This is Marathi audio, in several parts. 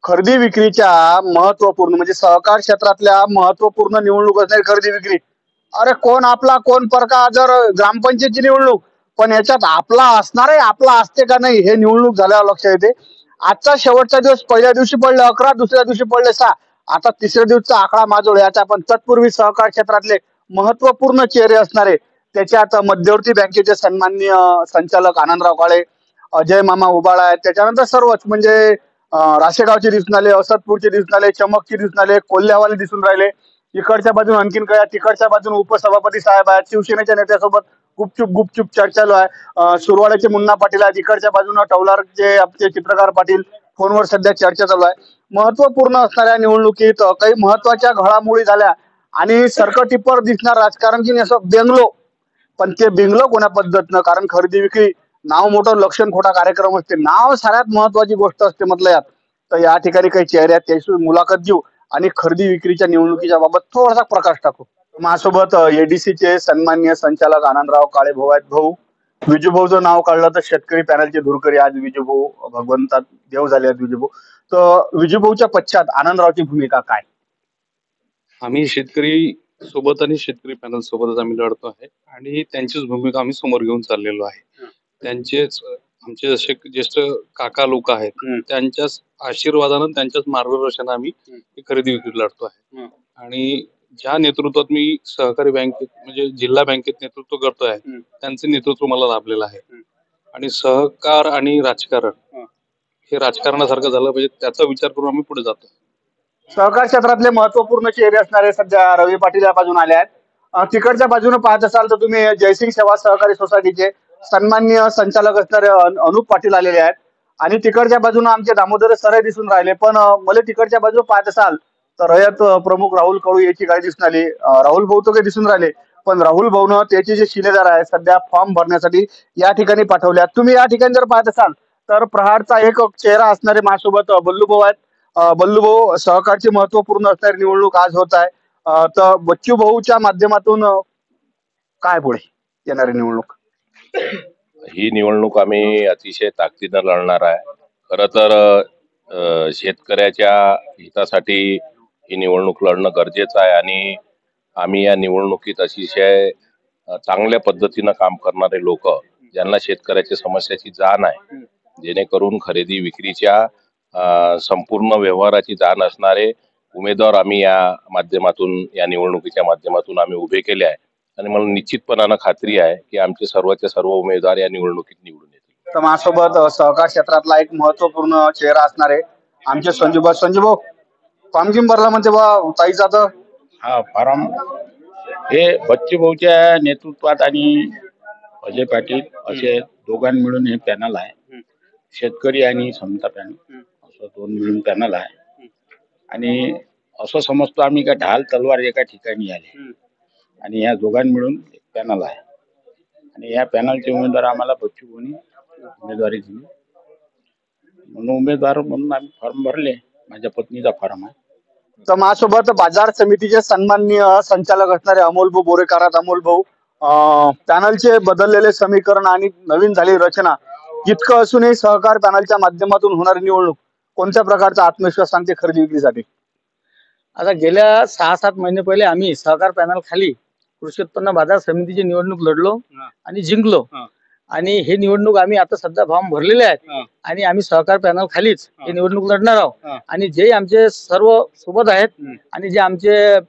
खरेदी विक्रीच्या महत्वपूर्ण म्हणजे सहकार क्षेत्रातल्या महत्वपूर्ण निवडणूक असणारी खरेदी विक्री. अरे कोण आपला कोण परका जर ग्रामपंचायतची निवडणूक पण याच्यात आपला असणार आहे आपला असते का नाही हे निवडणूक झाल्यावर लक्षात येते. आजचा शेवटचा दिवस पहिल्या दिवशी पडले 11 दुसऱ्या दिवशी पडले 6 आता तिसऱ्या दिवसचा आकडा माजवला याचा पण तत्पूर्वी सहकार क्षेत्रातले महत्वपूर्ण चेहरे असणारे त्याच्यात मध्यवर्ती बँकेचे सन्माननीय संचालक आनंदराव काळे अजय मामा उबाळा आहेत त्याच्यानंतर सर्वच म्हणजे राशेगावचे दिसून आले असदपूरचे दिसून आले चमकचे दिसून आले कोल्ह्यावाले दिसून राहिले. इकडच्या बाजून आणखीन काय तिकडच्या बाजून उपसभापती साहेब आहेत शिवसेनेच्या नेत्यासोबत गुपचूप गुपचूप चर्चा चालू आहे. सुरवाड्याचे मुन्ना पाटील आहेत इकडच्या बाजूने टवलारचे आमचे चित्रकार पाटील फोनवर सध्या चर्चा चालू आहे. महत्वपूर्ण असणाऱ्या निवडणुकीत काही महत्वाच्या घडामोडी झाल्या आणि सरकटिप्पर दिसणार राजकारण की असं बेंगलो पण ते बिंगलं कोण्या पद्धतीनं कारण खरेदी विक्री नाव मोठं लक्षण खोटा कार्यक्रम असते नाव सगळ्यात महत्वाची गोष्ट असते म्हटलं यात. तर या ठिकाणी काही चेहरे आहेत त्याची मुलाखत घेऊ आणि खरेदी विक्रीच्या निवडणुकीच्या बाबत थोडासा प्रकाश टाकू. माझ्यासोबत एडीसीचे सन्माननीय संचालक आनंदराव काळे भाऊ आहेत. भाऊ विजूभाऊचं नाव काढलं तर शेतकरी पॅनलचे धुरकरी आज विजूभाऊ भगवंतात देव झाले आहेत विजूभाऊ. तर विजूभाऊच्या पश्चात आनंदरावची भूमिका काय? आम्ही शेतकरी सोबत आणि शेतकरी पॅनल सोबतच आम्ही लढतो आहे आणि त्यांचीच भूमिका आम्ही समोर घेऊन चाललेलो आहे. त्यांचेच आमचे जसे ज्येष्ठ काका लोक आहेत त्यांच्याच आशीर्वादानं त्यांच्याच मार्गदर्शनाने आम्ही खरेदी विक्री लढतो आहे. आणि ज्या नेतृत्वात मी सहकारी बँकेत म्हणजे जिल्हा बँकेत नेतृत्व करतोय त्यांचं नेतृत्व मला लाभलेलं आहे. आणि सहकार आणि राजकारण हे राजकारणासारखं झालं पाहिजे त्याचा विचार करून आम्ही पुढे जातो. सहकार क्षेत्रातले महत्वपूर्ण चेहरे असणारे सध्या रवी पाटील या बाजूने आले आहेत. तिकडच्या बाजूने पाहत असाल तर तुम्ही जयसिंग सेवा सहकारी सोसायटीचे सन्माननीय संचालक असणारे अनुप पाटील आलेले आहेत आणि तिकडच्या बाजूने आमचे दामोदर सर दिसून राहिले. पण मला तिकडच्या बाजूने पाहत असाल तर रयत प्रमुख राहुल कळू याची गाडी दिसून आली. राहुल भाऊ तो काही दिसून राहिले पण राहुल भाऊनं त्याचे जे शिलेदार आहे सध्या फॉर्म भरण्यासाठी या ठिकाणी पाठवल्या. तुम्ही या ठिकाणी जर पाहत असाल तर प्रहारचा एक चेहरा असणारे माझ्यासोबत बल्लू भाऊ आहेत. बल्लू भाऊ सहकारची महत्वपूर्ण असणारी निवडणूक आज होत आहे. तर बच्चू भाऊच्या माध्यमातून काय पुढे येणारी निवडणूक? ही निवडणूक आम्ही अतिशय ताकदीनं लढणार आहे. खरं तर शेतकऱ्याच्या हितासाठी ही निवडणूक लढणं गरजेचं आहे आणि आम्ही या निवडणुकीत अतिशय चांगल्या पद्धतीनं काम करणारे लोक ज्यांना शेतकऱ्याच्या समस्याची जाण आहे जेणेकरून खरेदी विक्रीच्या संपूर्ण व्यवहाराची जाण असणारे उमेदवार आम्ही या माध्यमातून या निवडणुकीच्या माध्यमातून आम्ही उभे केले आहे. आणि मला निश्चितपणानं खात्री आहे की आमचे सर्वचे सर्व उमेदवार या निवडणुकीत निवडून येतील. तर माझ्यासोबत सहकार क्षेत्रातला एक महत्वपूर्ण चेहरा असणारे आमचे संजूभाऊ फॉर्म घेऊन भरला म्हणते बा ताईचा तर हा फॉर्म हे बच्चू भाऊच्या नेतृत्वात आणि अजय पाटील असे दोघांनी मिळून हे पॅनल आहे. शेतकरी आणि समता पॅनल असं दोन मिळून पॅनल आहे. आणि असं समजतो आम्ही का ढाल तलवार एका ठिकाणी आले आणि या दोघांनी मिळून एक पॅनल आहे. आणि या पॅनलचे उमेदवार आम्हाला बच्चू भाऊनी उमेदवारी दिली म्हणून उमेदवार म्हणून आम्ही फॉर्म भरले. माझ्या पत्नीचा फॉर्म आहे. तर माझ्यासोबत बाजार समितीचे सन्माननीय संचालक असणारे अमोल भाऊ बोरेकर आहेत. अमोल भाऊ पॅनलचे बदललेले समीकरण आणि नवीन झालेली रचना इतकं असूनही सहकार पॅनलच्या माध्यमातून होणारी निवडणूक कोणत्या प्रकारचा आत्मविश्वास सांगते खरेदी विक्रीसाठी? आता गेल्या 6-7 महिने पहिले आम्ही सहकार पॅनल खाली कृषी उत्पन्न बाजार समितीची निवडणूक लढलो आणि जिंकलो. आणि हे निवडणूक आम्ही आता सध्या फॉर्म भरलेले आहेत आणि आम्ही सहकार पॅनल खालीच ही निवडणूक लढणार आहोत. आणि जे आमचे सर्व सोबत आहेत आणि जे आमचे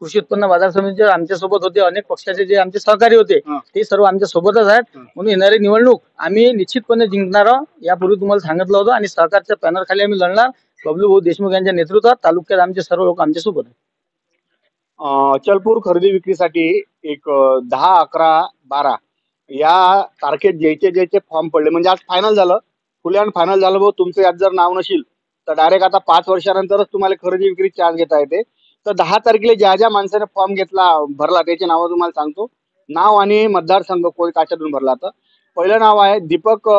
कृषी उत्पन्न बाजार समितीचे आमच्या सोबत होते अनेक पक्षाचे जे आमचे सहकारी होते ते सर्व आमच्या सोबतच आहेत. म्हणून येणारी निवडणूक आम्ही निश्चितपणे जिंकणार आहोत. यापूर्वी तुम्हाला सांगितलं होतं. आणि सहकारच्या पॅनल खाली आम्ही लढणार. बबलू भाऊ देशमुख यांच्या नेतृत्वात तालुक्यात आमचे सर्व लोक आमच्या सोबत आहेत. अचलपूर खरेदी विक्रीसाठी एक 10, 11, 12 या तारखेत ज्याचे फॉर्म पडले म्हणजे आज फायनल झालं फुल अँड फायनल झालं. भाऊ तुमचं यात जर नाव नशील तर डायरेक्ट आता 5 वर्षानंतरच तुम्हाला खरेदी विक्री चार्ज घेता येते. तर 10 तारखेला ज्या माणसाने फॉर्म भरला त्याचे नाव तुम्हाला सांगतो. नाव आणि मतदारसंघ कोण काच्यातून भरला. तर पहिलं नाव आहे दीपक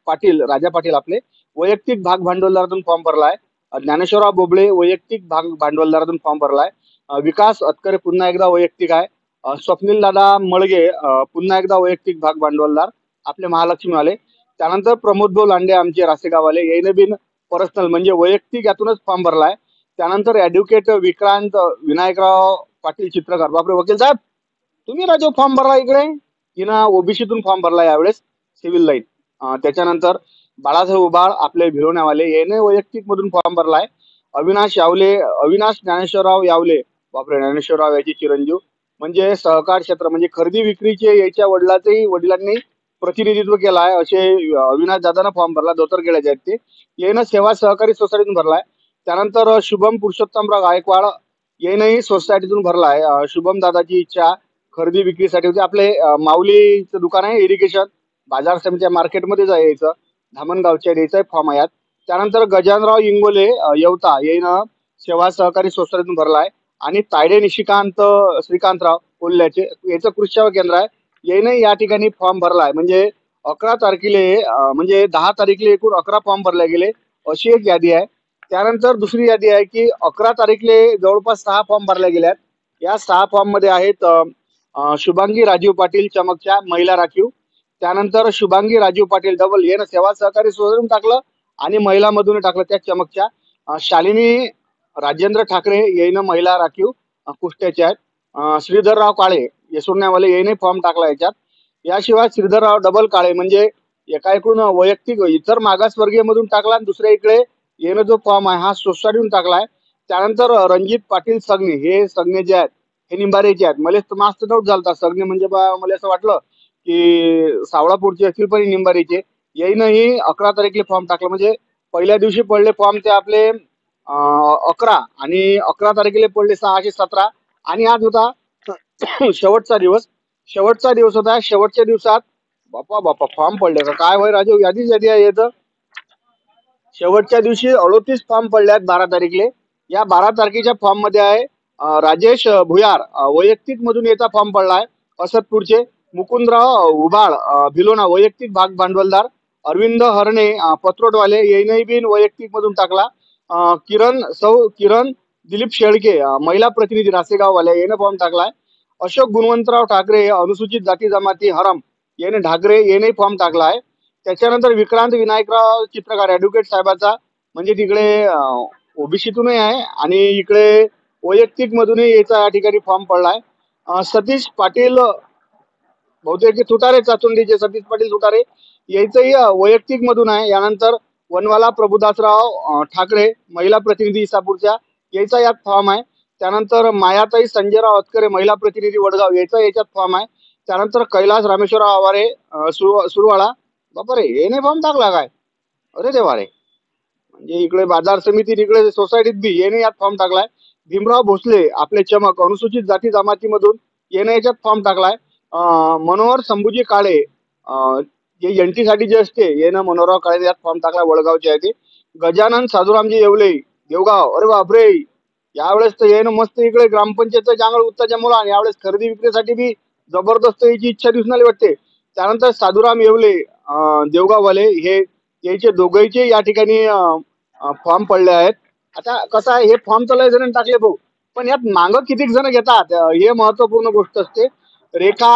पाटील राजा पाटील आपले वैयक्तिक भाग भांडवलदारातून फॉर्म भरलाय. ज्ञानेश्वरराव बोबळे वैयक्तिक भाग भांडवलदारातून फॉर्म भरलाय. विकास अतकरे पुन्हा एकदा वैयक्तिक आहे. स्वप्नील दादा मळगे पुन्हा एकदा वैयक्तिक भाग भांडवलदार आपले महालक्ष्मीवाले. त्यानंतर प्रमोद भाऊ लांडे आमचे रासेगाववाले याने बिन पर्सनल म्हणजे वैयक्तिक यातूनच फॉर्म भरलाय. त्यानंतर ऍडव्होकेट विक्रांत विनायकराव पाटील चित्रकार. बापरे वकील साहेब, तुम्ही राजू फॉर्म भरला इकडे. तिनं ओबीसीतून फॉर्म भरला यावेळेस, सिव्हिल लाईन. त्याच्यानंतर बाळासाहेब उबाळ आपले भिरवण्यावाले याने वैयक्तिक मधून फॉर्म भरलाय. अविनाश ज्ञानेश्वरराव यावले, बापरे ज्ञानेश्वरराव याचे चिरंजीव, म्हणजे सहकार क्षेत्र म्हणजे खरेदी विक्रीचे याच्या वडिलांनी प्रतिनिधित्व केलं आहे असे अविनाश दादानं फॉर्म भरला. धोतरखेड्याचे आहेत ते. यानं सेवा सहकारी सोसायटीतून भरलाय. त्यानंतर शुभम पुरुषोत्तमराव गायकवाड यानंही सोसायटीतून भरलाय. शुभम दादाची इच्छा खरेदी विक्रीसाठी होती. आपले माऊलीचं दुकान आहे इरिगेशन बाजार समितीच्या मार्केटमध्येच आहे यायचं, धामणगावच्या याचा फॉर्म आहे यात. त्यानंतर गजानराव इंगोले येवता यानं सेवा सहकारी सोसायटीतून भरलाय. आणि तायडे निशिकांत श्रीकांतराव कोल्ह्याचे याचं कृषी सेवा केंद्र आहे, याने या ठिकाणी फॉर्म भरलाय. म्हणजे 11 तारखेला म्हणजे 10 तारखेला एकूण 11 फॉर्म भरले गेले अशी एक यादी आहे. त्यानंतर दुसरी यादी आहे की 11 तारखेला जवळपास 6 फॉर्म भरले गेल्यात. या 6 फॉर्म मध्ये आहेत शुभांगी राजीव पाटील चमकच्या महिला राखीव. त्यानंतर शुभांगी राजीव पाटील डबल यानं सेवा सहकारी सोसायटीतून टाकलं आणि महिला मधून टाकलं त्या चमकच्या. शालिनी राजेंद्र ठाकरे यानं महिला राखीव कुष्ट्याच्या आहेत. श्रीधरराव काळे येसुर्ण्यावाले याने फॉर्म टाकला याच्यात. याशिवाय श्रीधरराव डबल काळे म्हणजे एका इकडून वैयक्तिक इतर मागासवर्गीय मधून टाकला आणि दुसऱ्या इकडे यानं जो फॉर्म आहे हा सोसायटीतून टाकलाय. त्यानंतर रणजित पाटील सगणे, हे सगणे जे आहेत हे निंबारेचे आहेत. मला मास्टर डाऊट झालता सगणे म्हणजे मला असं वाटलं की सावळापूरचे असतील पण निंबारीचे. याईनंही 11 तारखेला फॉर्म टाकला. म्हणजे पहिल्या दिवशी पडले फॉर्म ते आपले 11 आणि 11 तारखेला पडले 617 आणि आज होता शेवटचा दिवस होता. शेवटच्या दिवसात बापा फॉर्म पडले का काय होय राजू, यादी आहे येतं. शेवटच्या दिवशी 38 फॉर्म पडले आहेत 12 तारखेला. या 12 तारखेच्या फॉर्म मध्ये आहे राजेश भुयार वैयक्तिक मधून याचा फॉर्म पडलाय. असदपूरचे मुकुंदराव उबाळ भिलोना वैयक्तिक भाग भांडवलदार. अरविंद हरणे पत्रोटवाले यानेही बिन वैयक्तिक मधून टाकला. किरण दिलीप शेळके महिला प्रतिनिधी रासेगाववाल्या याने फॉर्म टाकलाय. अशोक गुणवंतराव ठाकरे अनुसूचित जाती जमाती हरम याने ढाकरे याने फॉर्म टाकलाय. त्याच्यानंतर विक्रांत विनायकराव चित्रकार ऍडव्होकेट साहेबाचा म्हणजे तिकडे ओबीसीतूनही आहे आणि इकडे वैयक्तिक मधूनही याचा या ठिकाणी फॉर्म पडलाय. सतीश पाटील बहुतेक तुटारे चाचुंडीचे सतीश पाटील तुटारे याचंही वैयक्तिक मधून आहे. यानंतर वनवाला प्रभुदासराव ठाकरे महिला प्रतिनिधी इसापूरच्या याचा यात फॉर्म आहे. त्यानंतर मायाताई संजयराव अतकरे महिला प्रतिनिधी वडगाव याचा याच्यात फॉर्म आहे. त्यानंतर कैलास रामेश्वरराव आवारे सुरवाळा, बापरे याने फॉर्म टाकला काय, अरे देवा रे. म्हणजे इकडे बाजार समिती इकडे सोसायटीत बी याने यात फॉर्म टाकलाय. भीमराव भोसले आपले चमक अनुसूचित जाती जमातीमधून याने याच्यात फॉर्म टाकलाय. मनोहर संभूजी काळे जे एनटी साठी जे असते यानं मनोहरराव काळे यात फॉर्म टाकला वडगावचे आहे ते. गजानन साधुरामजी येवले देवगाव, अरे बापरे यावेळेस तर यानं मस्त इकडे ग्रामपंचायतचं जांगळ उत्ताच्या मुला आणि यावेळेस खरेदी विक्रीसाठी बी जबरदस्त याची इच्छा दिसून आली वाटते. त्यानंतर साधुराम येवले देवगाववाले हे याचे दोघांचे या ठिकाणी फॉर्म पडले आहेत. आता कसं आहे हे फॉर्म तर लय जण टाकले भाऊ, पण यात मागं किती जण घेतात हे महत्वपूर्ण गोष्ट असते. रेखा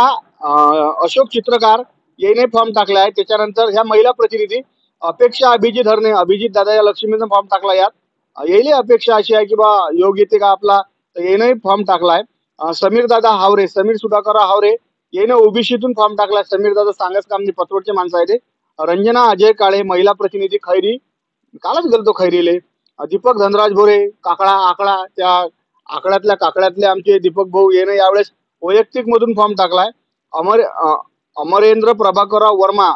अशोक चित्रकार याने फॉर्म टाकला आहे. त्याच्यानंतर ह्या महिला प्रतिनिधी अपेक्षा अभिजित हरणे अभिजित दादा या लक्ष्मीनं फॉर्म टाकला. यात येईल अपेक्षा अशी आहे की बा योग येते का आपला, तर याने फॉर्म टाकलाय. समीर दादा हावरे समीर सुधाकर हावरे याने ओबीसीतून फॉर्म टाकलाय. समीर दादा सांगच काम पत्रोडचे माणसं आहे ते. रंजना अजय काळे महिला प्रतिनिधी खैरी, कालच गेलतो खैरीले. दीपक धनराज भोरे आकडा त्या काकड्यातले आमचे दीपक भाऊ याने यावेळेस वैयक्तिक मधून फॉर्म टाकलाय. अमरेंद्र प्रभाकरराव वर्मा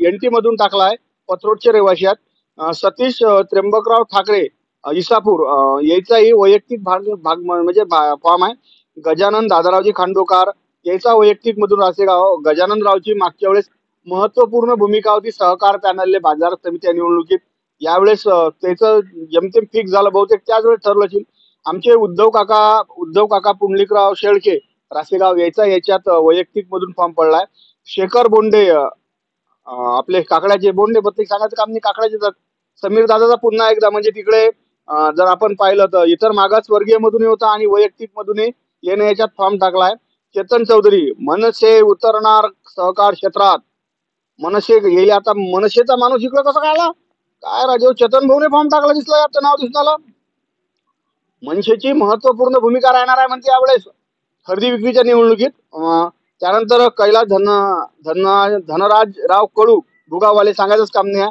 एनटी मधून टाकलाय पत्रोडचे रहिवासी आहेत. सतीश त्र्यंबकराव ठाकरे इसापूर याचाही वैयक्तिक भाग म्हणजे फॉर्म आहे. गजानन दादारावजी खांडोकार याचा वैयक्तिक मधून रासेगाव. गजाननरावची मागच्या वेळेस महत्वपूर्ण भूमिका होती सहकार पॅनलले बाजार समिती निवडणुकीत. यावेळेस त्याचं जमतेम फिक्स झालं, बहुतेक त्याच वेळेस ठरलं असेल. आमचे उद्धव काका पुंडलिकराव शेळके रासेगाव याच्यात वैयक्तिक मधून फॉर्म पडलाय. शेखर बोंडे आपले काकड्याचे बोंडे प्रत्येक सांगायचं काम नाही काकड्याचे. समीर दादाचा पुन्हा एकदा म्हणजे तिकडे जर आपण पाहिलं तर इतर मागासवर्गीय मधूनही होता आणि वैयक्तिक मधूनही याने याच्यात फॉर्म टाकलाय. चेतन चौधरी मनसे उतरणार सहकार क्षेत्रात, मनसे येईल. आता मनसेचा माणूस इकडे कसा काय आला, काय राजीव चेतन भाऊने फॉर्म टाकला दिसला याचं नाव दिसताला. मनसेची महत्वपूर्ण भूमिका राहणार आहे म्हणते यावेळेस खरेदी विक्रीच्या निवडणुकीत. त्यानंतर कैलास धनराजराव कडू भुगावाले सांगायचंच काम नाही.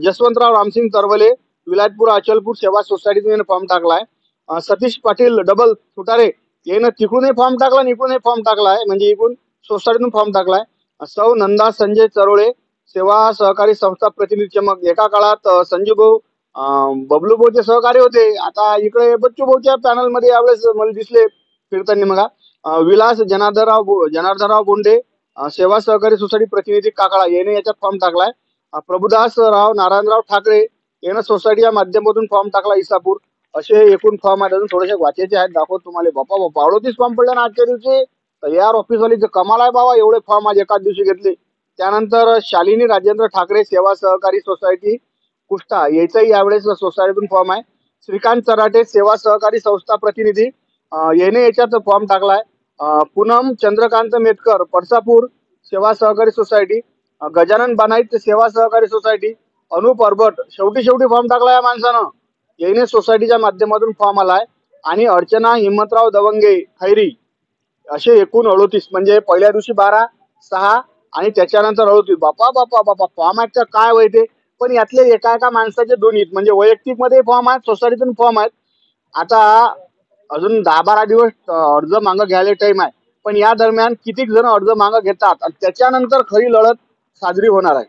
जसवंतराव रामसिंग तरवले विलायतपूर अचलपूर सेवा सोसायटीने फॉर्म टाकलाय. सतीश पाटील डबल सुटारे यानं तिकडूनही फॉर्म टाकला आणि इकडूनही फॉर्म टाकलाय, म्हणजे इकडून सोसायटीतून फॉर्म टाकलाय. सौ नंदा संजय चरोळे सेवा सहकारी संस्था प्रतिनिधी. मग एका काळात संजू भाऊ बबलू भाऊचे सहकारी होते, आता इकडे बच्चू भाऊच्या पॅनल मध्ये यावेळेस मला दिसले फिरताना. मग विलास जनार्दनराव बोंडे सेवा सहकारी सोसायटी प्रतिनिधी काकाळा याने याच्यात फॉर्म टाकलाय. प्रभुदास राव नारायणराव ठाकरे यानं सोसायटीच्या माध्यमातून फॉर्म टाकला इसापूर. असे एकूण फॉर्म आहेत, अजून थोडेसे वाचायचे आहेत, दाखवतो तुम्हाला. बापा 38 फॉर्म पडले ना आजच्या दिवशी. यार ऑफिसवाली कमाल आहे बाबा, एवढे फॉर्म आज एकाच दिवशी घेतले. त्यानंतर शालिनी राजेंद्र ठाकरे सेवा सहकारी सोसायटी कुष्टा याचाही यावेळेस सोसायटीतून फॉर्म आहे. श्रीकांत चराटे सेवा सहकारी संस्था प्रतिनिधी याने याच्यात फॉर्म टाकलाय. पूनम चंद्रकांत मेतकर पडसापूर सेवा सहकारी सोसायटी. गजानन बानाईत सेवा सहकारी सोसायटी. अनुप अरबट शेवटी फॉर्म टाकला या माणसानं, याने सोसायटीच्या माध्यमातून फॉर्म आलाय. आणि अर्चना हिम्मतराव दवंगे खैरी असे एकूण 38, म्हणजे पहिल्या दिवशी 12, 6 आणि त्याच्यानंतर 38. बापा फॉर्म आहेत काय वैते. पण यातले एका माणसाचे दोन्ही, म्हणजे वैयक्तिक मध्ये फॉर्म आहेत, सोसायटीतून फॉर्म आहेत. आता अजून 10-12 दिवस अर्ज मागं घ्यायला टाइम आहे, पण या दरम्यान कितीक जण अर्ज मागं घेतात आणि त्याच्यानंतर खरी लढत साजरी होणार आहे.